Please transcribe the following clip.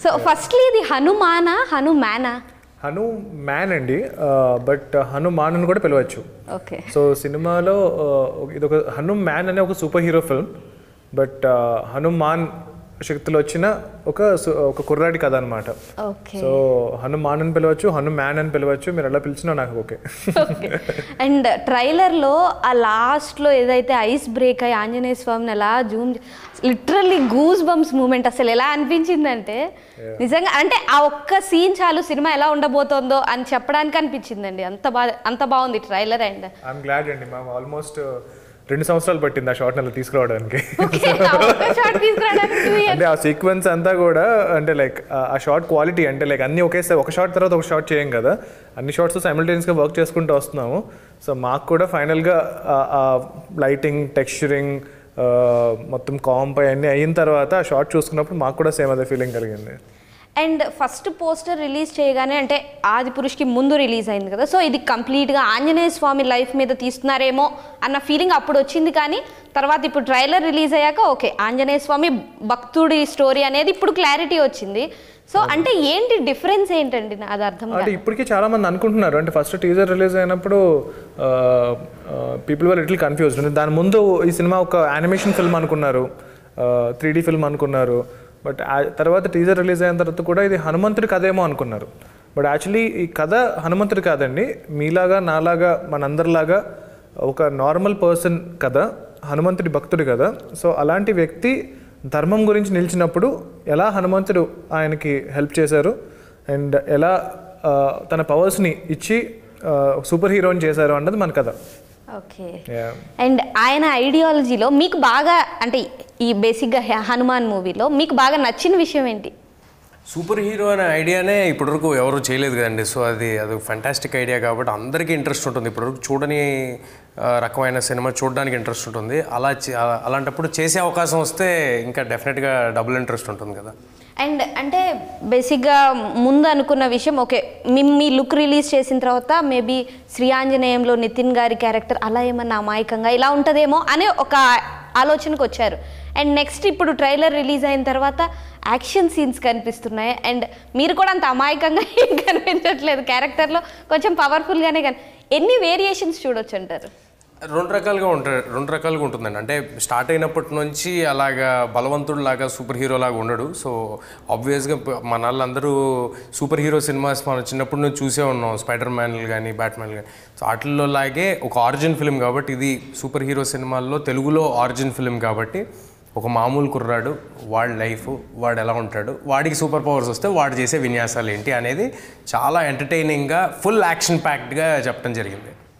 So firstly ఇది హనుమానా హనుమానా? Hanu man అండి, but Hanuman అని కూడా పిలవచ్చు. ఓకే. సో సినిమాలో ఇదొక హను మ్యాన్ అనే ఒక super hero film, but Hanuman శక్తులు వచ్చిన ఒక కుర్రాడి కథ అనమాట. సో హనుమాన్ అని పిలవచ్చు, హను మ్యాన్ అని పిలవచ్చు, మీరు ఎలా పిలిచినా నాకు ఓకే. అండ్ ట్రైలర్లో ఆ లాస్ట్లో ఏదైతే ఐస్ బ్రేక్ అయ్యి ఆంజనేయ స్వామిని అలా zoom, literally goose bumps moment అసలు ఎలా అనిపించిందంటే నిజంగా, అంటే ఆ ఒక్క సీన్ చాలు సినిమా ఎలా ఉండబోతోందో అని చెప్పడానికి అనిపించిందండి. అంత బాగుంది ట్రైలర్. అండ్ ఐఎమ్ గ్లాడ్ అండి, మ్యామ్ ఆల్మోస్ట్ 2 సంవత్సరాలు పట్టింది ఆ షార్ట్ నెల తీసుకురావడానికి. అంటే ఆ సీక్వెన్స్ అంతా కూడా అంటే లైక్ ఆ షార్ట్ క్వాలిటీ అంటే లైక్ అన్ని ఒకేసారి ఒక షార్ట్ తర్వాత ఒక షార్ట్ చేయం కదా, అన్ని షార్ట్స్ సైమల్టేనియస్గా వర్క్ చేసుకుంటూ వస్తున్నాము. సో మాకు కూడా ఫైనల్గా లైటింగ్, టెక్స్చరింగ్, మొత్తం కాంపై అన్నీ అయిన తర్వాత ఆ షార్ట్ చూసుకున్నప్పుడు మాకు కూడా సేమ్ అదే ఫీలింగ్ కలిగింది. అండ్ ఫస్ట్ పోస్టర్ రిలీజ్ చేయగానే అంటే ఆదిపురుష్కి ముందు రిలీజ్ అయింది కదా, సో ఇది కంప్లీట్గా ఆంజనేయ స్వామి లైఫ్ మీద తీస్తున్నారేమో అన్న ఫీలింగ్ అప్పుడు వచ్చింది. కానీ తర్వాత ఇప్పుడు ట్రైలర్ రిలీజ్ అయ్యాక ఓకే ఆంజనేయ స్వామి భక్తుడి స్టోరీ అనేది ఇప్పుడు క్లారిటీ వచ్చింది. సో అంటే ఏంటి డిఫరెన్స్ ఏంటండి? అది అర్థం అంటే ఇప్పటికీ చాలా మంది అనుకుంటున్నారు, అంటే ఫస్ట్ టీజర్ రిలీజ్ అయినప్పుడు పీపుల్ వర్ లిటిల్ కన్ఫ్యూజ్డ్. దాని ముందు ఈ సినిమా ఒక యానిమేషన్ ఫిల్మ్ అనుకున్నారు, 3D ఫిల్మ్ అనుకున్నారు. బట్ తర్వాత టీజర్ రిలీజ్ అయిన తర్వాత కూడా ఇది హనుమంతుడి కథ ఏమో అనుకున్నారు. బట్ యాక్చువల్లీ ఈ కథ హనుమంతుడి కాదండి, మీలాగా నాలాగా మనందరిలాగా ఒక నార్మల్ పర్సన్ కథ, హనుమంతుడి భక్తుడి కథ. సో అలాంటి వ్యక్తి ధర్మం గురించి నిలిచినప్పుడు ఎలా హనుమంతుడు ఆయనకి హెల్ప్ చేశారు అండ్ ఎలా తన పవర్స్ని ఇచ్చి సూపర్ హీరోని చేశారు అన్నది మన కథ. ఓకే. అండ్ ఆయన ఐడియాలజీలో మీకు బాగా అంటే ఈ బేసిక్గా హనుమాన్ మూవీలో మీకు బాగా నచ్చిన విషయం ఏంటి? సూపర్ హీరో అనే ఐడియానే ఇప్పటివరకు ఎవరు చేయలేదు కదండి. సో అది ఫ్యాంటాస్టిక్ ఐడియా కాబట్టి అందరికీ ఇంట్రెస్ట్ ఉంటుంది. ఇప్పటివరకు చూడని రకమైన సినిమా చూడడానికి ఇంట్రెస్ట్ ఉంటుంది. అలాంటప్పుడు చేసే అవకాశం వస్తే ఇంకా డెఫినెట్గా డబుల్ ఇంట్రెస్ట్ ఉంటుంది కదా. అండ్ అంటే బేసిక్గా ముందు అనుకున్న విషయం ఓకే మీ లుక్ రిలీజ్ చేసిన తర్వాత మేబీ శ్రీ ఆంజనేయంలో నితిన్ గారి క్యారెక్టర్ అలా ఏమన్నా అమాయకంగా ఇలా ఉంటుందేమో అనే ఒక ఆలోచనకు వచ్చారు. అండ్ నెక్స్ట్ ఇప్పుడు ట్రైలర్ రిలీజ్ అయిన తర్వాత యాక్షన్ సీన్స్ కనిపిస్తున్నాయి. అండ్ మీరు కూడా అంత అమాయకంగా ఏం కనిపించట్లేదు, క్యారెక్టర్లో కొంచెం పవర్ఫుల్గానే ఎన్ని వేరియేషన్స్ చూడొచ్చు అంటారు? రెండు రకాలుగా ఉంటుందండి. అంటే స్టార్ట్ అయినప్పటి నుంచి అలాగా బలవంతుడు లాగా సూపర్ హీరో లాగా ఉండడు. సో ఆబ్వియస్గా మన వాళ్ళందరూ సూపర్ హీరో సినిమాస్ మనం చిన్నప్పటి నుంచి చూసే ఉన్నాం, స్పైడర్ మ్యాన్లు కానీ బ్యాట్మ్యాన్లు కానీ. సో వాటిల్లో లాగే ఒక ఆరిజిన్ ఫిల్మ్ కాబట్టి ఇది సూపర్ హీరో సినిమాల్లో తెలుగులో ఆరిజిన్ ఫిల్మ్ కాబట్టి ఒక మామూలు కుర్రాడు, వాడి లైఫ్, వాడు ఎలా ఉంటాడు, వాడికి సూపర్ పవర్స్ వస్తే వాడు చేసే విన్యాసాలు ఏంటి అనేది చాలా ఎంటర్టైనింగ్గా ఫుల్ యాక్షన్ ప్యాక్డ్గా చెప్పడం జరిగింది.